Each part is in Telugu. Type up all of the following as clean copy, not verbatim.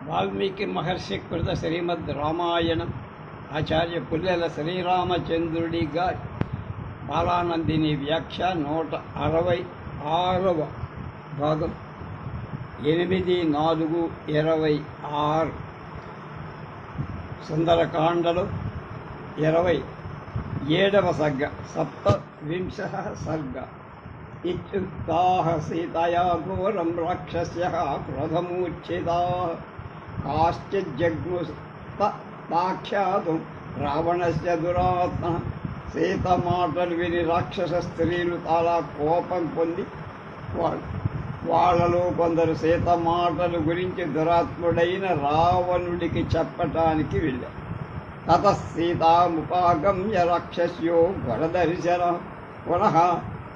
వాల్మీకి మహర్షి కృత శ్రీమద్ రామాయణం ఆచార్య పుల్లెల శ్రీరామచంద్రుడి గారి బాలానందిని వ్యాఖ్య 166వ భాగం 8/4/26 సుందరకాండలో 27వ సర్గ సప్తవింశః సర్గ ఇత్యుక్తాః సీతయా ఘోరం రాక్షస్యః క్రోధమూర్ఛితాః కాశ్చిజ్జగ్ముస్తాఖ్యాతుం రావణస్య దురాత్మః. సీత మాటలు విని రాక్షస స్త్రీలు చాలా కోపం పొంది వాళ్ళలో కొందరు సీత మాటలు గురించి దురాత్ముడైన రావణుడికి చెప్పటానికి వెళ్ళారు. తతః సీతాముపాగమ్య రాక్షస్యో వరదర్శన పునః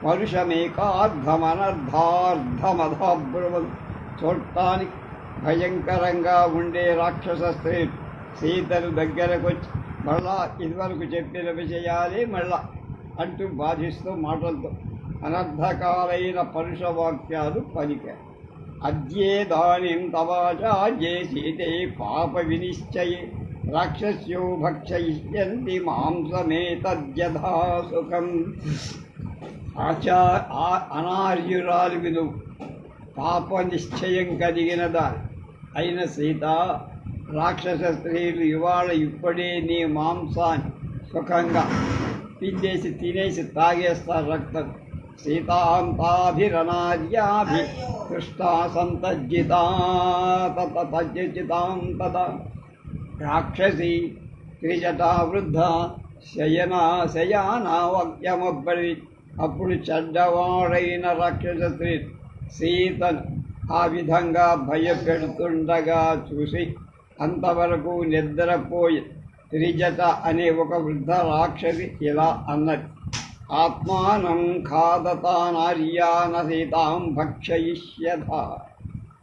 పరుషమేకార్ధమనర్ధార్ధమధాబ్రువన్. చూడటానికి భయంకరంగా ఉండే రాక్షస స్త్రీలు సీతను దగ్గరకు వచ్చి మళ్ళా ఇదివరకు చెప్పిన విషయాలే మళ్ళా అంటూ బాధిస్తూ మాటలతో అనర్థకాలైన పరుషవాక్యాలు పలికారు. అద్యేదానీం తవాచార్యే సీతే పాప వినిశ్చయే రాక్షస్యో భక్షయిష్యంతి మాంసమేతద్యథా సుఖం. అనార్యురాలు విను పాప నిశ్చయం కలిగినదా అయిన సీత, రాక్షస స్త్రీలు ఇప్పుడే నీ మాంసాన్ని సుఖంగా పిండేసి తినేసి తాగేస్తారు రక్తం. సీతాంతాభిరనార్యాభి కృష్ణా సంతజ్జితాం తదా రాక్షసి త్రిజటా వృద్ధ శయానావక్యమబ్బడి. అప్పుడు చెడ్డవాడైన రాక్షస స్త్రీ సీతను ఆ విధంగా భయపెడుతుండగా చూసి అంతవరకు నిద్రపోయి త్రిజట అనే ఒక వృద్ధ రాక్షసి ఇలా అన్నది: ఆత్మానం ఖాదతానార్యాన సీతాం భక్షయిష్యథ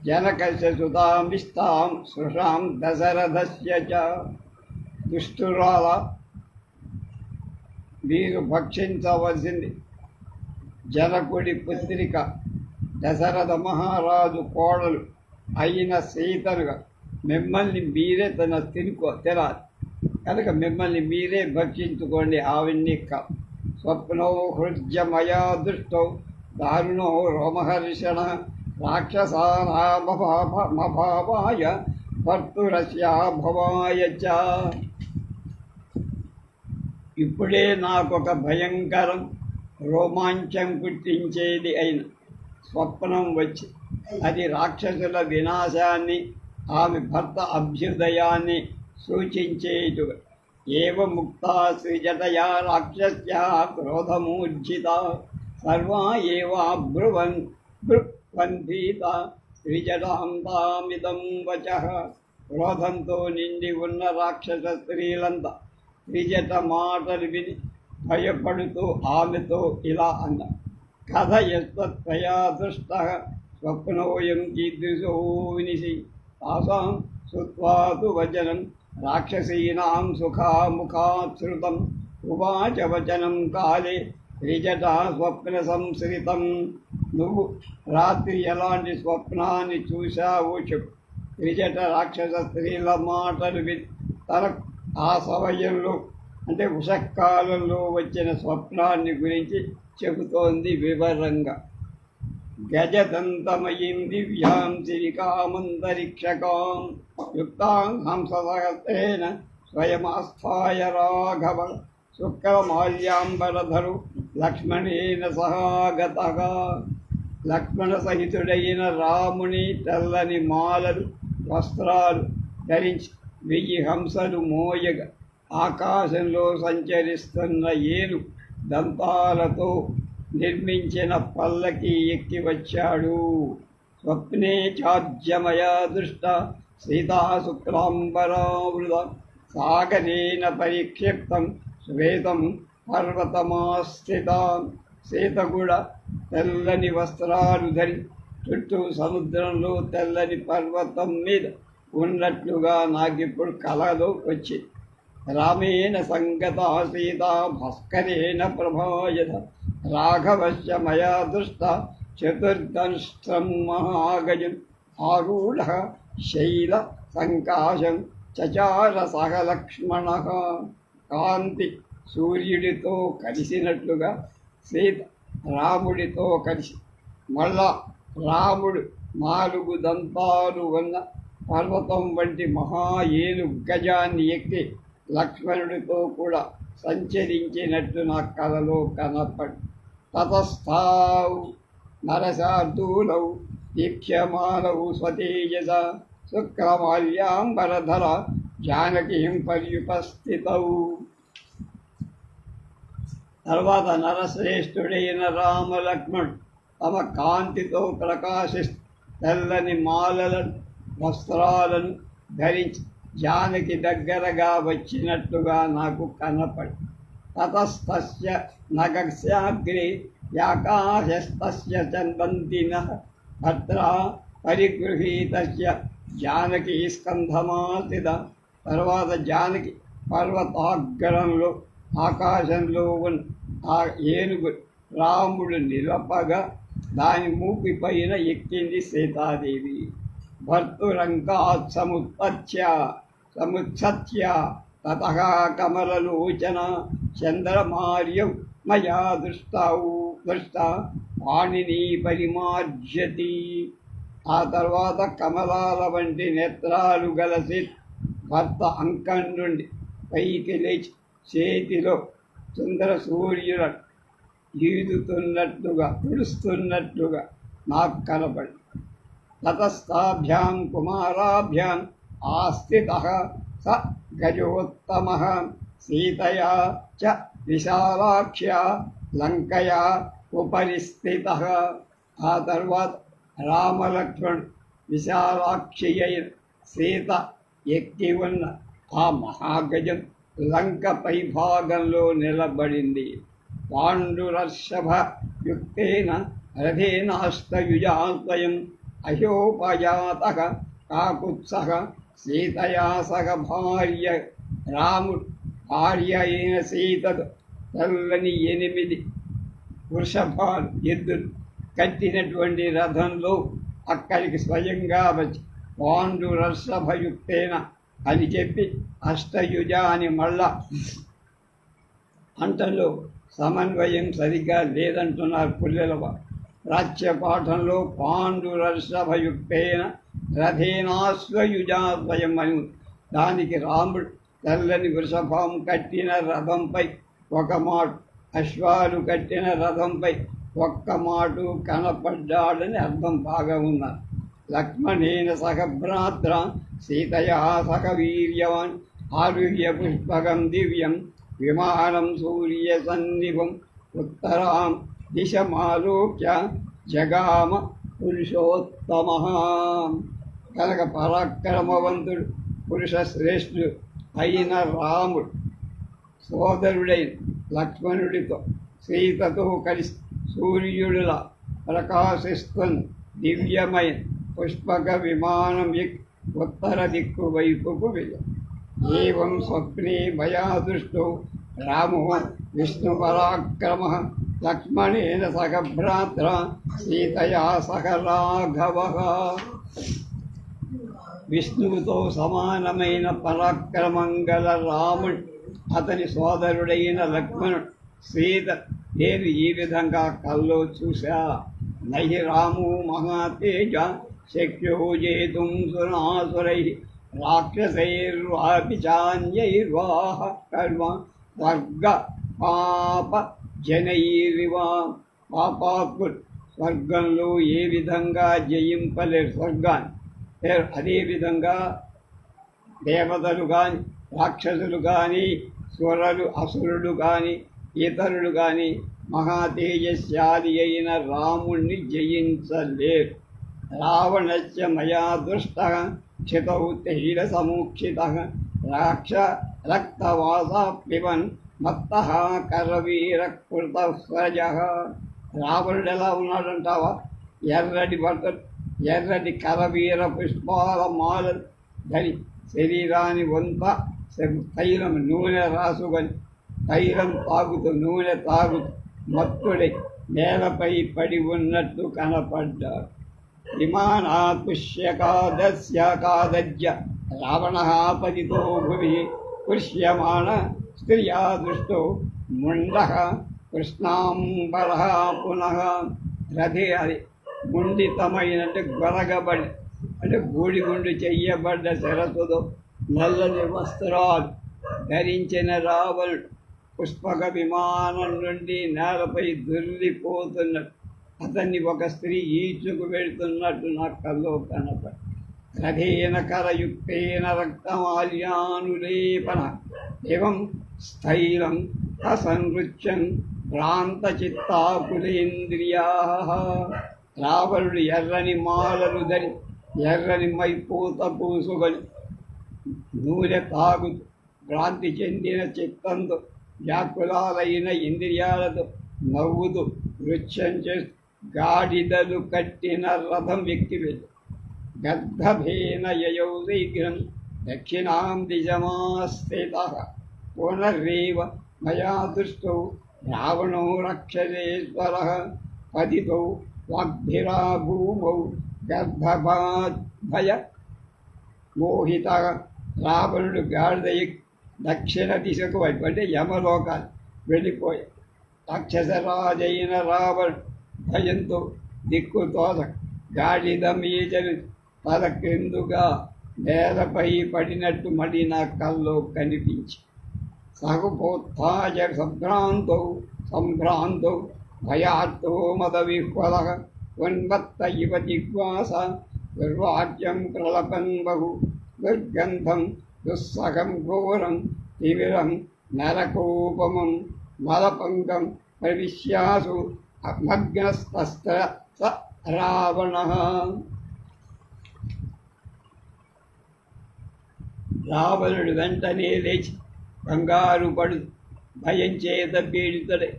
జనకస్య సుతాం విస్తాం సుషాం దశరథస్య చ. దుష్టురాల, మీరు భక్షించవలసింది జనకుడి పుత్రిక దశరథ మహారాజు కోడలు అయిన సీతనుగా మిమ్మల్ని మీరే తినాలి కనుక మిమ్మల్ని మీరే భక్షించుకోండి. ఆవిడ్ని స్వప్నో హృద్యమయా దృష్టో దారుణో రోమహర్షణ రాక్షసానామభావాయ భర్తురస్యాభవాయ చ. ఇప్పుడే నాకొక భయంకరం రోమాంచం పుట్టించేది అయిన స్వప్నం వచ్చి అది రాక్షసుల వినాశాన్ని, ఆమె భర్త అభ్యుదయాన్ని సూచించేటుగా. ఏవ ముక్తా సృజతయా రాక్షస్యా క్రోధమూర్జిత సర్వా ఏవాబ్రువన్భీత త్రిజటాం తామిదం వచః. క్రోధంతో నిండి ఉన్న రాక్షస స్త్రీలంతా త్రిజట మాటలు విని భయపడుతూ ఆమెతో ఇలా అన్న: కథయస్త్వయా దృష్ట స్వప్నోయం కీదృశో వినిసి తాసాం శ్రుత్వాతు వచనం రాక్షసీనాం సుఖాముఖాశ్రుతం. ఉవాచ వచనం కాలే త్రిజటా స్వప్న సంశ్రితం. నువ్వు రాత్రి ఎలాంటి స్వప్నాన్ని చూశావో చెప్పు. త్రిజట రాక్షస స్త్రీల మాటలు విని తన ఆ సమయంలో అంటే ఉషకాలంలో వచ్చిన స్వప్నాన్ని గురించి చెబుతోంది వివరంగా. గజదంతమయీం దివ్యాం సిరికామంతరిక్షకాం యుక్తాం హంససహస్రేణ స్వయమాస్థాయ రాఘవ శుక్రమాల్యాంబరధరు లక్ష్మణేన సహాగతః. లక్ష్మణ సహితుడైన రాముని తెల్లని మాలలు వస్త్రాలు ధరించి 1000 హంసలు మోయగా ఆకాశంలో సంచరిస్తున్న ఏను దంతాలతో నిర్మించిన పల్లకి ఎక్కి వచ్చాడు. స్వప్నే చాజ్యమయా దృష్ట సీతా శుక్లాంబరావృత సాగరేణ పరిక్షిప్తం శ్వేతం పర్వతమాస్థితాం. సీత కూడా తెల్లని వస్త్రాలు ధరి చుట్టూ సముద్రంలో తెల్లని పర్వతం మీద ఉన్నట్లుగా నాకిప్పుడు కలలో వచ్చింది. రామేణ సంగతా సీతా భాస్కరేణ ప్రభాయత రాఘవస్య మయా దృష్ట చతుర్దంష్ట్రం మహాగజం ఆరూఢ శైల సంకాశం చచార సహ లక్ష్మణ. కాంతి సూర్యుడితో కలిసినట్లుగా సీత రాముడితో కలిసి, మళ్ళా రాముడు 4 దంతాలు ఉన్న పర్వతం వంటి మహా ఏనుగు గజాన్ని ఎక్కి లక్ష్మణుడితో కూడా సంచరించినట్టు నా కలలో కనపడి, తతస్థావు నరశార్దూలౌ దీప్యమానౌ స్వతేజస శుక్రమాల్యాంబరధర జానకీం పర్యుపస్థితౌ. తర్వాత నరశ్రేష్ఠుడైన రామలక్ష్మణుడు తమ కాంతితో ప్రకాశిస్తూ తెల్లని మాలలను వస్త్రాలను ధరించి జానకి దగ్గరగా వచ్చినట్టుగా నాకు కనపడి, తతస్తస్య నగస్యాగ్రే యాకాశస్తస్య చందంతినః భద్రా పరిగృహీతస్య జానకి స్కంధమాసిత. తర్వాత జానకి పర్వతాగ్రంలో ఆకాశంలో ఉన్న ఆ ఏనుగు రాముడు నిలపగా దాని మూపి పైన ఎక్కింది సీతాదేవి. భర్తురంగాత్ సముత్సత్య తతః కమలలోచన చంద్రమార్యౌ మయా దృష్ట పాణిని పరిమార్జతి. ఆ తర్వాత కమలాల వంటి నేత్రాలు గలసి భర్త అంకం నుండి పైకి లేచి చేతిలో సుందర సూర్యులను ఈదుతున్నట్టుగా పుడుస్తున్నట్టుగా నాకు కనపడి, తతస్థాభ్యాం కుమారాభ్యాం ఆస్థితః స గజోత్తమః సీతయా చ విశాలాక్ష్యా లంకయా ఉపరి స్థితః. ఆ తర్వాత రామలక్ష్మణుడు విశాలాక్షి అయిన సీత ఎక్కి ఉన్న ఆ మహాగజం లంక పైభాగంలో నిలబడింది. పాండురర్షభ యుక్తేన రథేనాస్తయుజాత్వయం అహోపజాతః కాకుత్సః సీతయా సగ భార్య. రాముడు భార్య అయిన సీతతో తెల్లని 8 వృషభాలు ఎద్దులు కట్టినటువంటి రథంలో అక్కడికి స్వయంగా వచ్చి పాండురర్షభయుక్తేన అని చెప్పి అష్టయుజ అని మళ్ళా అంటలో సమన్వయం సరిగ్గా లేదంటున్నారు పుల్లెలవారు. ప్రాచ్యపాఠంలో పాండురర్షభయుక్తేన రథేనాశ్వయుజాద్వయం అని ఉంది. దానికి రాముడు తెల్లని వృషభం కట్టిన రథంపై ఒక మాటు, అశ్వాలు కట్టిన రథంపై ఒక్క మాటు కనపడ్డాడని అర్థం బాగా ఉన్నారు. లక్ష్మణేన సహ భ్రాత్ర సీతయా సహ వీర్యవాన్ ఆరుహ్య పుష్పకం దివ్యం విమానం సూర్య సన్నిభం ఉత్తరాం దిశమాలోక్య జగామ పురుషోత్తమ. కనుక పరాక్రమవంతుడు పురుష శ్రేష్ఠుడు అయిన రాముడు సోదరుడైన లక్ష్మణుడితో సీతతో కలిసి సూర్యుడిలా ప్రకాశిస్తున్న దివ్యమైన పుష్పక విమానం ఎక్కి ఉత్తర దిక్కు వైపుకు వెళ్ళాం. ఏవం స్వప్నే మయా దృష్టో రామో విష్ణు పరాక్రమ లక్ష్మణేన సహ భ్రాత్ర సీతయా సహ రాఘవ. విష్ణువుతో సమానమైన పరాక్రమం గల రాముడు, అతని సోదరుడైన లక్ష్మణుడు సీత నేను ఈ విధంగా కల్లో చూశా. నహి రామో మహాతేజ శక్యో జేతుం సురాసురై రాక్షసైర్వాపి చాన్యైర్వాహ కర్మ స్వర్గ పాప జనైరివా. పాపాత్ముడు స్వర్గంలో ఏ విధంగా జయింపలేరు స్వర్గాన్ని, అదేవిధంగా దేవతలు కానీ రాక్షసులు కానీ సురలు అసురులు కానీ ఇతరులు కానీ మహాతేజశాలి అయిన రాముణ్ణి జయించలేరు. రావణస్య మయా దృష్ట క్షితౌ తైల సమూక్షిత రాక్ష రక్తవాసా పిబన్ మత్తః కరవీరకృత స్వజ. రావణుడు ఎలా ఉన్నాడంటావా? ఎర్రటి బట్టలు, ఎర్రటి కరవీర పుష్పాల మాలలు ధరి శరీరాన్ని వంత తైలం నూనె రాసుకొని తైలం తాగుతూ నూనె తాగుతూ మత్తుడై నేలపై పడి ఉన్నట్టు కనపడ్డాడు. విమానాత్ పుష్యకాదస్య రావణः పతితో భువి పుష్యమాణ స్త్రియా దృష్టో ముండః కృష్ణాంబరః పునః. రథే అది ముండితమైనట్టు గొరగబడి అంటే బూడిగుండు చెయ్యబడ్డ శరతుతో నల్లని వస్త్రాలు ధరించిన రావణుడు పుష్పక విమానం నుండి నేలపై దొర్లిపోతున్నట్టు అతన్ని ఒక స్త్రీ ఈడ్చుకు వెళుతున్నట్టు నా కల్లో కనపడి రథేన కరయుక్తేన రక్తమాల్యానులేపన ఏవం స్థైలం అసంనృత్యం భ్రాంతచిత్తాకులేంద్రియా. రావణుడు ఎర్రని మాలలు ధరి ఎర్రని మైపూత పూసుకొని నూనె తాగుతూ భ్రాంతి చెందిన చిత్తంతో వ్యాకులాలైన ఇంద్రియాలతో నవ్వుతూ నృత్యం చేస్తూ గాడిదలు కట్టిన రథం ఎక్కి వెళ్ళి గర్భభేన యయౌ శీఘ్రం దక్షిణాం దిశమాస్థితః పునరేవ మయా దృష్టౌ రావణో రక్షసేశ్వరः పతితో వాగ్భిరా భూమౌ గర్భభయ మోహిత. రావణుడు గాడిద దక్షిణ దిశకు వైపు అంటే యమలోకాలు వెళ్ళిపోయి రాక్షసరాజైన రావణుడు భయంతో దిక్కుతోల గాడిద మీదను తల క్రిందుగా నేలపై పడినట్టు మడి నా కల్లో కనిపించి సహపోత్థాయ సంభ్రాంతో భయార్తో మద విహ్వల ఉన్మత్త ఇవ జిగ్వాస దుర్వాక్యం ప్రలపన్ బహు దుర్గంధం దుస్సహం ఘోరం తిమిరం నరకోపమం మలపంకం ప్రవిశ్యాసు మగ్నస్తస్త్ర స రావణః. రావణుడు వెంటనే లేచి కంగారు పడు భయం చేత పీడితుడై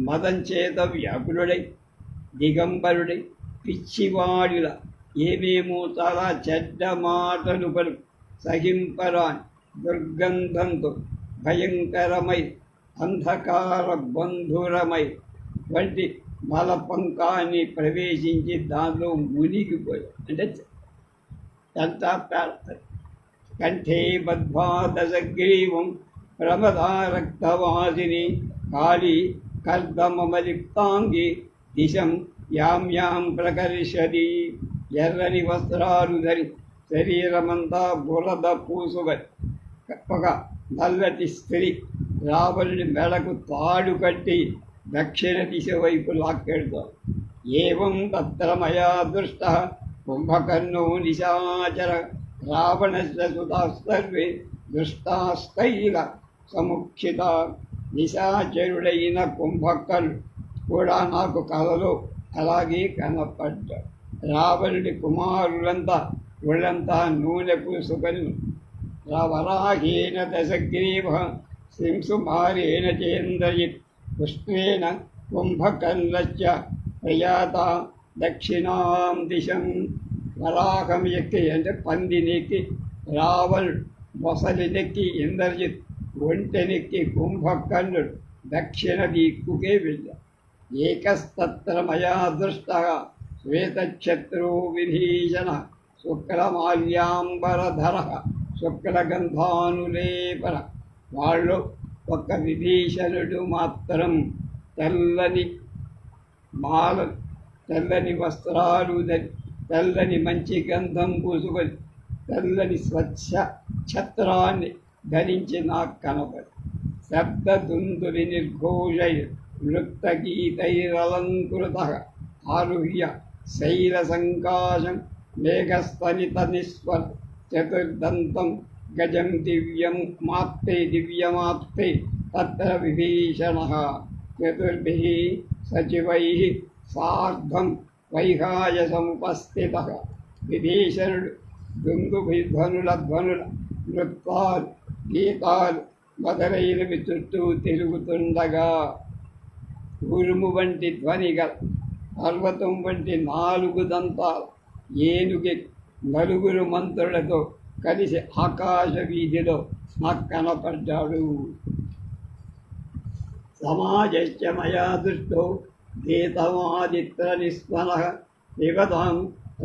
మదం చేత వ్యాకులుడై దిగంబరుడై పిచ్చివాడిలా ఏమేమో చాలా చెడ్డ మాటలు పలు సహింపరాని దుర్గంధంతో భయంకరమై అంధకార బంధురమై వంటి మలపంకాన్ని ప్రవేశించి దానిలో మునిగిపోయి అంటే అంతా పేడతారు. కంఠే బద్ధ్వా దశగ్రీవం ప్రమదారక్తవాసిని కాళీ కర్దమలిప్తాంగి దిశం యాం ప్రకర్షతి. ఎర్రని వస్త్రాలు ధరి శరీరమంతా బురద పూసుకొని ఒక నల్లటి స్త్రీ రావణుడి మెడకు తాడు కట్టి దక్షిణ దిశ వైపు లాక్కెడుతాం. ఏవం తత్ర మయా దృష్ట కుంభకర్ణో నిశాచర రావణస్య సుతాస్తర్వే దృష్టాస్తైల సముక్షిత. నిశాచరుడైన కుంభకర్ణుడు కూడా నాకు కలలో అలాగే కనపడ్డాడు. రావణుడి కుమారులంతా ఒళ్ళంతా నూనె పూసుకొని వరాహేన దశగ్రీవ సింసుమారేణ చేంద్రయిత్ కృష్ణేన కుంభకర్ణశ్చ ప్రయాత దక్షిణాం దిశం. వరాహం ఎక్కి అంటే పందినెక్కి రావణుడు, మొసలినెక్కి ఇంద్రజిత్, ఒంటెనెక్కి కుంభకర్ణుడు దక్షిణ దిక్కుకే వెళ్ళాడు. ఏకస్తత్ర మయా దృష్ట శ్వేతఛత్రో విభీషణ శుక్లమాల్యాంబరధర శుక్లగంధానులేపన. వాళ్ళు ఒక్క విభీషణుడు మాత్రం తెల్లని మాల తెల్లని వస్త్రాలు తెల్లని మంచి గంధం పూసుకొని తెల్లని స్వచ్ఛ ఛత్రాన్ని ధరించి నాకు కనపడి శబ్దదుందులి నిర్ఘోషై నృత్తగీతైరలంకృత ఆరుహ్య శైలసంకాశం మేఘస్తనిత నిస్వర చతుర్దంతం గజం దివ్యమాప్తే తత్ర విభీషణః చతుర్భిః సచివైః సార్ధం వైహాయ సముపస్థితః. విభీషణుడు దుందుభిధ్వనుల నృత్యాలు గీతాలు మొదలైనవి చుట్టూ తిరుగుతుండగా ఉరుము వంటి ధ్వని గల పర్వతం వంటి 4 దంతాల ఏనుగు నలుగురు మంత్రులతో కలిసి ఆకాశ వీధిలో నాకు కనపడ్డాడు. సమాజశ్చ మయా దృష్టో గీతమాదిత్ర నిస్వనః దేవతాం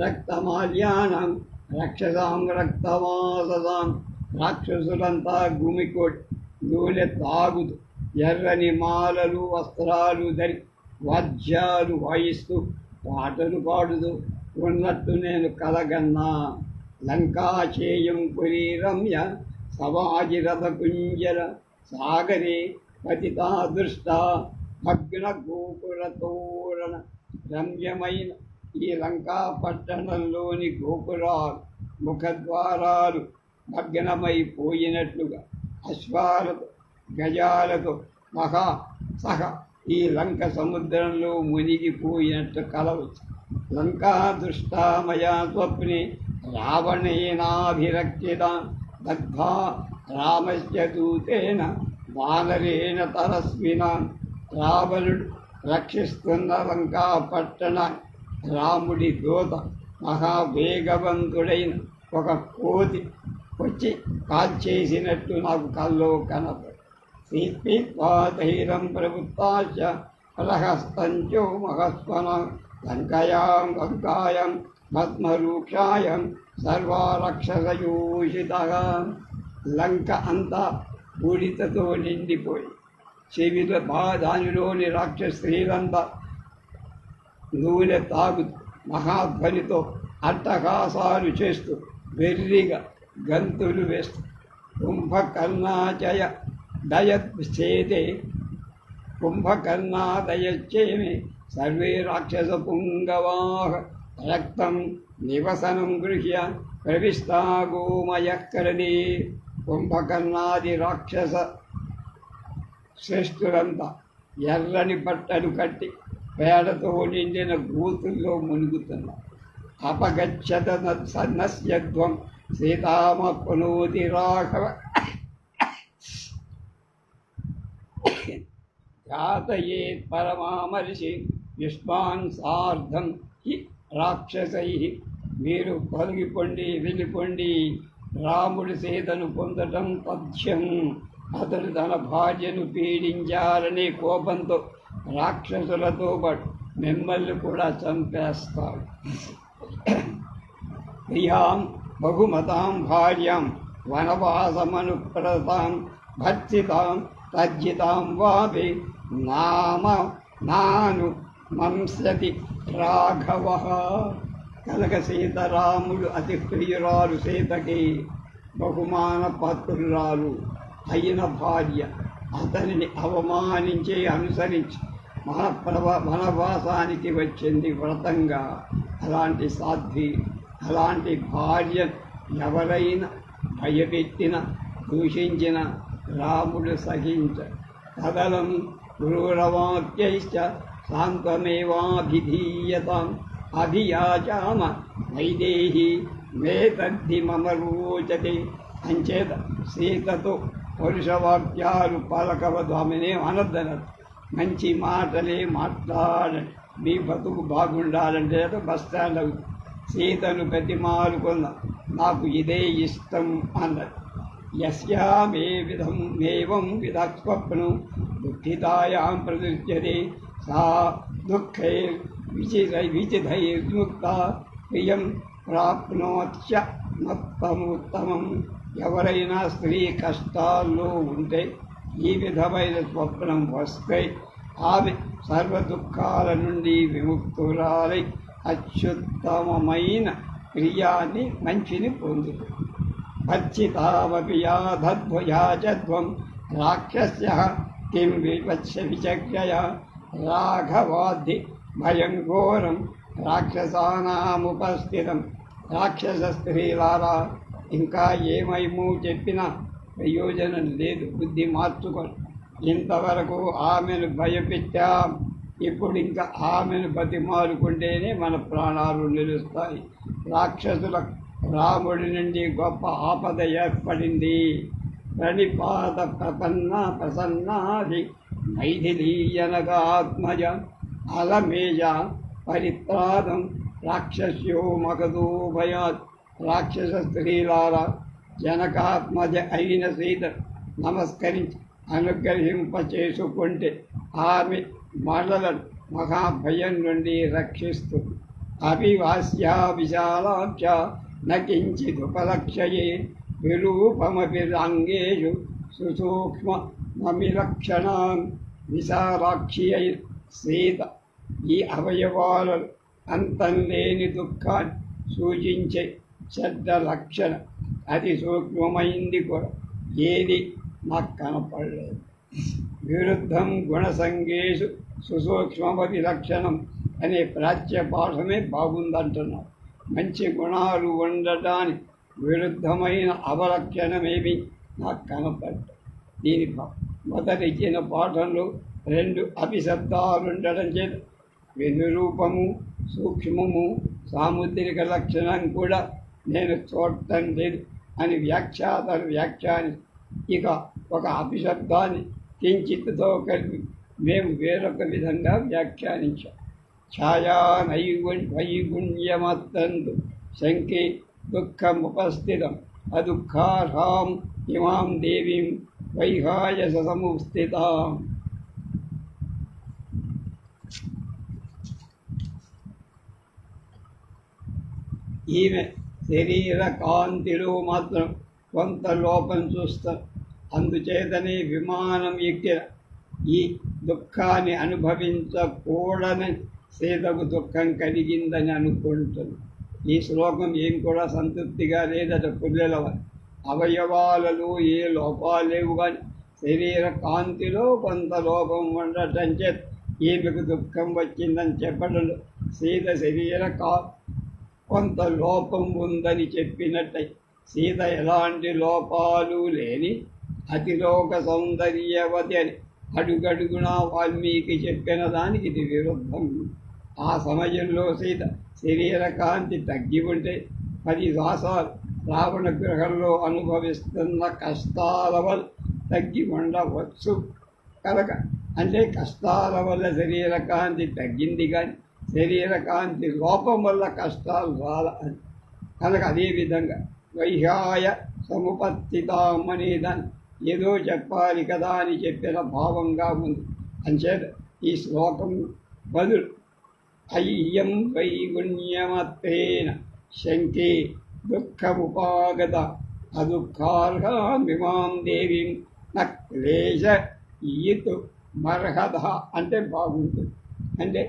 రక్తమాల్యానం రక్షసాం రక్తమాససాం. రాక్షసులంతా గుమికోటి నూనె తాగుతూ ఎర్రని మాలలు వస్త్రాలు ధరి వాద్యాలు వాయిస్తూ పాటలు పాడుతూ ఉన్నట్టు నేను కలగన్నా. లంకాచేయం పురీ రమ్య సమాజిరథ కుంజర సాగరే పతితా దృష్ట భగ్న గోపుర తోరణ. రమ్యమైన ఈ లంకా పట్టణంలోని గోపురాలు ముఖద్వారాలు భగ్నమైపోయినట్లుగా అశ్వాలతో గజాలతో సహ ఈ లంక సముద్రంలో మునిగిపోయినట్టు కలవచ్చు. లంకా దృష్టామయా స్వప్నే రావణేనాభిరక్షిత దగ్ధా రామస్య దూతేన వానరేణ తరస్విన. రావణుడు రక్షిస్తున్న లంకా పట్టణ రాముడి దూత మహావేగవంతుడైన ఒక కోతి వచ్చి కాల్చేసినట్టు నాకు కల్లో కనపడు. శ్రీపీత్వా ధైర్యం ప్రభుత్వాచ ప్రహస్తంచో మహస్వన లంకయాం గంగాయం పద్మరూక్షాయం సర్వారక్షసయూషిత. లంక అంతా బూడిదతో నిండిపోయి చెవిలో దానిలోని రాక్షస స్త్రీలంతా నూనె తాగుతూ మహాధ్వనితో అట్టహాసాలు చేస్తూ వెర్రిగా గంతులు వేస్తూ కుంభకర్ణాచయ దయచ్చేతే కుంభకర్ణాదయచ్చేమి సర్వే రాక్షస పుంగవాహ రక్తం నివసనం గృహ్య ప్రవిష్టా గోమయకరణే. కుంభకర్ణాది రాక్షస శ్రేష్ఠులంతా ఎర్రని బట్టలు కట్టి పేడతో నిండిన గూతుల్లో మునుగుతున్నారు. అపగచ్చత సన్నస్యధ్వం సీతామప్నోతి రాఘవ ఘాతయేత్ పరమామర్షి యుష్మాన్ సార్ధం హి రాక్షసై. మీరు తొలగిపోండి, వెళ్ళిపోండి. రాముడి సీతను పొందటం పథ్యం. అతడు తన భార్యను పీడించాలనే కోపంతో రాక్షసులతో పాటు మిమ్మల్ని కూడా చంపేస్తాడు. ప్రియాం బహుమతాం భార్యాం వనవాసమనుప్రతాం భర్చితాం తజ్జితాం వాపి నాను మంసతి రాఘవ. కనుక సీతారాముడు అతి ప్రియురాలు సీతకి బహుమాన పాత్రురాలు అయిన భార్య అతనిని అవమానించి అనుసరించి వనవాసానికి వచ్చింది వ్రతంగా. అలాంటి సాధ్వి, అలాంటి భార్య ఎవరైనా భయపెట్టిన దూషించిన రాముడు సహించ. కదలం క్రూరవాక్యైశ్చ శాంతమేవాభిధీయతాం అభియాచామ వైదేహి మే తద్ధి మమ రోచతే. అంచేత సీతతో పరుషవాక్యాలు పలకవద్దు, ఆమెనే అనద్దనదు. మంచి మాటలే మాట్లాడండి, మీ బతుకు బాగుండాలంటే బస్టాండ్ అవుతుంది. సీతను బతిమాలుకున్న నాకు ఇదే ఇష్టం అన్నది. యస్యామే విధం విధస్వప్నం దుఃఖితాయాం ప్రదృశ్యతే సా దుఃఖై విచిధైర్ముక్త ప్రియం ప్రాప్నోత్య మత్తముత్తమం. ఎవరైనా స్త్రీ కష్టాల్లో ఉంటే ఈ విధమైన స్వప్నం వస్తే ఆమె సర్వ దుఃఖాల నుండి విముక్తురాలై అత్యుత్తమమైన ప్రియాన్ని మంచిని పొందుతుంది. పచ్చితావపి యాధద్వయాచధ్వం రాక్షస్య కిం విచక్షయ రాఘవాద్ధి భయం ఘోరం రాక్షసానాముపస్థితం. రాక్షస స్త్రీలారా, ఇంకా ఏమైమూ చెప్పినా ప్రయోజనం లేదు, బుద్ధి మార్చుకొని. ఇంతవరకు ఆమెను భయపెట్టాం, ఇప్పుడు ఇంకా ఆమెను బతిమాలుకుంటేనే మన ప్రాణాలు నిలుస్తాయి. రాక్షసుల రాముడి నుండి గొప్ప ఆపద ఏర్పడింది. ప్రణిపాత ప్రసన్నాది మైథిలీయనగా ఆత్మజ అలమేజ పరిత్రాదం రాక్షస్యో మగధో భయాత్. రాక్షస స్త్రీలారా, జనకాత్మజ అయిన సీత నమస్కరించి అనుగ్రహింపచేసుకుంటే ఆమె మనలను మహాభయం నుండి రక్షిస్తుంది. అభివాస్యా విశాలాక్ష న కించిదుపలక్ష్యయే విరూపమపి రాంగేషు సుసూక్ష్మమిలక్షణాం విశాలాక్ష్యై సీత. ఈ అవయవాలను అంతం లేని దుఃఖాన్ని సూచించే శబ్ద లక్షణ అతి సూక్ష్మమైంది కూడా ఏది నాకు కనపడలేదు. విరుద్ధం గుణసంగేషు సుసూక్ష్మమపి లక్షణం అనే ప్రాచ్య పాఠమే బాగుందంటున్నారు. మంచి గుణాలు ఉండటానికి విరుద్ధమైన అవలక్షణమేమి నాకు కనపడ్డాయి. దీని మొదటిచ్చిన పాఠంలో 2 అభిశబ్దాలుండడం చేత వినురూపము సూక్ష్మము సాముద్రిక లక్షణం కూడా నేను చూడటం లేదు అని వ్యాఖ్యాతలు వ్యాఖ్యాని. ఇక ఒక అభిశబ్దాన్ని కించిత్తుతో కలిపి మేము వేరొక విధంగా వ్యాఖ్యానించాం. ఛాయా వైగుణ్యమత్తంతు శంకే దుఃఖముపస్థితం అదుఃఖార్హాం ఇమాం దేవీం వైహాయస సముస్థితాం. ఈమె శరీర కాంతిలో మాత్రం కొంత లోపం చూస్తారు. అందుచేతనే విమానం ఎక్కిన ఈ దుఃఖాన్ని అనుభవించకూడని సీతకు దుఃఖం కలిగిందని అనుకుంటుంది. ఈ శ్లోకం ఏం కూడా సంతృప్తిగా లేదట పుల్లెలవ. అవయవాలలో ఏ లోపాలు లేవు కానీ శరీర కాంతిలో కొంత లోపం ఉండటం చేత ఈమెకు దుఃఖం వచ్చిందని చెప్పడంలో సీత శరీర కొంత లోపం ఉందని చెప్పినట్టయి. సీత ఎలాంటి లోపాలు లేని అతిలోక సౌందర్యవతి అని అడుగడుగునా వాల్మీకి చెప్పిన దానికి ఇది విరుద్ధం. ఆ సమయంలో సీత శరీర కాంతి తగ్గి ఉంటే 10 మాసాలు రావణ గృహంలో అనుభవిస్తున్న కష్టాల వల్ల తగ్గి ఉండవచ్చు కనుక. అంటే కష్టాల వల్ల శరీర కాంతి తగ్గింది కానీ శరీర కాంతి లోపం వల్ల కష్టాలు రాలని కనుక. అదేవిధంగా వైహాయ సముపత్తితాం అనేదాన్ని ఏదో చెప్పాలి కదా అని చెప్పిన భావంగా ఉంది. అంచేత ఈ శ్లోకం బదులు అయ్యం వైగుణ్యమత్తేన శంకే దుఃఖముపాగత అదుఃఖార్హామిమాం దేవీం న క్లేశ ఈతు మర్హత అంటే బాగుంటుంది. అంటే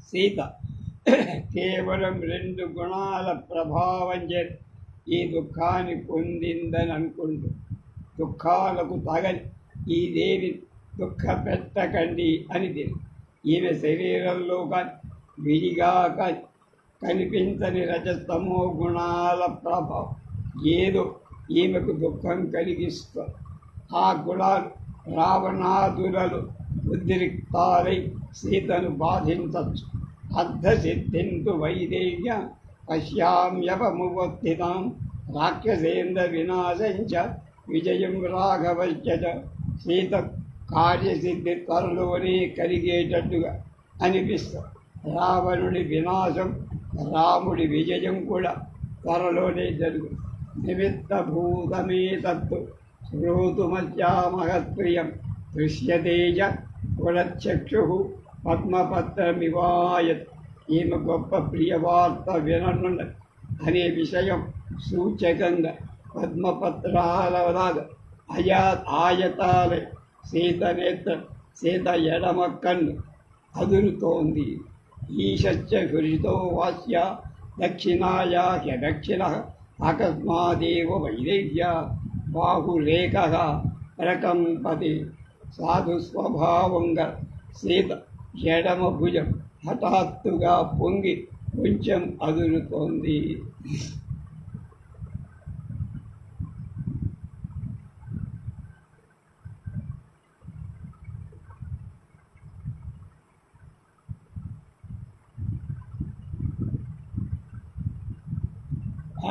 సీత కేవలం 2 గుణాల ప్రభావం చేత ఈ దుఃఖాన్ని పొందిందని అనుకుంటూ దుఃఖాలకు తగని ఈ దేవి దుఃఖ పెట్టకండి అని తెలియదు. ఈమె శరీరంలో కానీ విడిగా కానీ కనిపించని రజస్తమో గుణాల ప్రభావం ఏదో ఈమెకు దుఃఖం కలిగిస్తుంది. ఆ గుణాలు రావణాదులలో ఉద్రిక్తాలై సీతను బాధించవచ్చు. అర్ధసిద్ధింతు వైదేహ్య పశ్యామ్యవమువర్తితాం రాక్షసేంద్ర వినాశంచ విజయం రాఘవశ్చ. సీత కార్యసిద్ధి త్వరలోనే కలిగేటట్టుగా అనిపిస్తుంది. రావణుడి వినాశం రాముడి విజయం కూడా త్వరలోనే జరుగుతుంది. నిమిత్తభూతమే తత్తు శ్రోతుమస్యామహత్ప్రియం దృశ్యతేజ కులచక్షు పద్మపత్రమివాయత్. ఈమె గొప్ప ప్రియవార్త విననున్నది అనే విషయం సూచకంగా పద్మపత్రాలలాగా ఆయతాల సీత నేత్ర సీత ఎడమ కన్ను అదురుతోంది. ఈశస్య హృషితో వాస్య దక్షిణాయాహ్య దక్షిణ అకస్మాదేవ వైదేహ్య బాహులేఖ ప్రకంపతి. సాధు స్వభావంగా సీత ఎడమ భుజం హఠాత్తుగా పొంగి కొంచెం అదురుతోంది.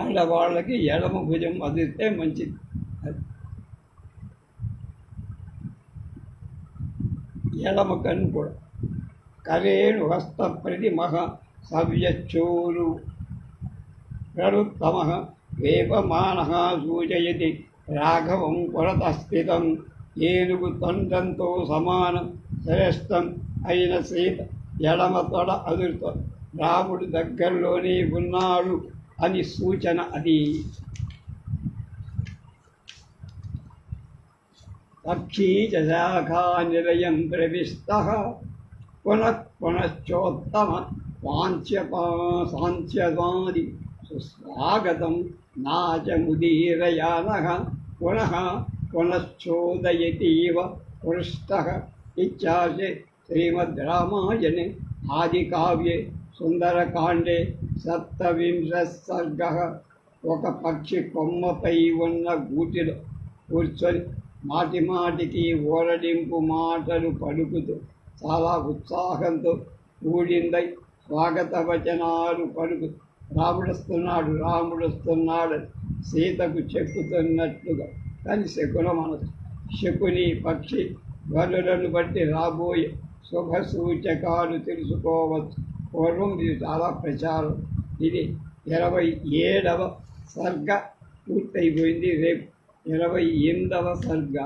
ఆడవాళ్ళకి ఎడమ భుజం అదిరితే మంచిది. ఎడమ కన్ను కూడా కరేణు హస్త ప్రతిమహ సవ్యచ్చూరు ప్రణుత్తమ వేపమాన సూచయతి రాఘవం పురతస్థితం. ఏనుగు తొండంతో సమానం శ్రేష్టం అయిన సీత ఎడమ తొడ అదురుతో రాముడు దగ్గరలోనే ఉన్నాడు అని సూచన అది. పక్షీ శాఖా నిలయం ప్రవిష్టః పునః పునశ్చోత్తమ సాంత్యవాది సుస్వాగతం నాచముదీరయానః పునః పునశ్చోదయతీవ పృష్టః ఇత్యాశే శ్రీమద్ రామాయణే ఆదికావ్యే సుందరకాండే 27వ సర్గః. ఒక పక్షి కొమ్మపై ఉన్న గూటిలో కూర్చొని మాటి మాటికి ఊరడింపు మాటలు పలుకుతూ చాలా ఉత్సాహంతో కూడిందై స్వాగత వచనాలు పలుకుతూ రాముడొస్తున్నాడు సీతకు చెప్పుతున్నట్లుగా. కానీ శకున మనసు శకుని పక్షి ధ్వనులను బట్టి రాబోయే శుభ సూచకాలు తెలుసుకోవచ్చు. పూర్వం ఇది చాలా ప్రచారం. ఇది 27వ సర్గ పూర్తయిపోయింది. రేపు 28వ సర్గ.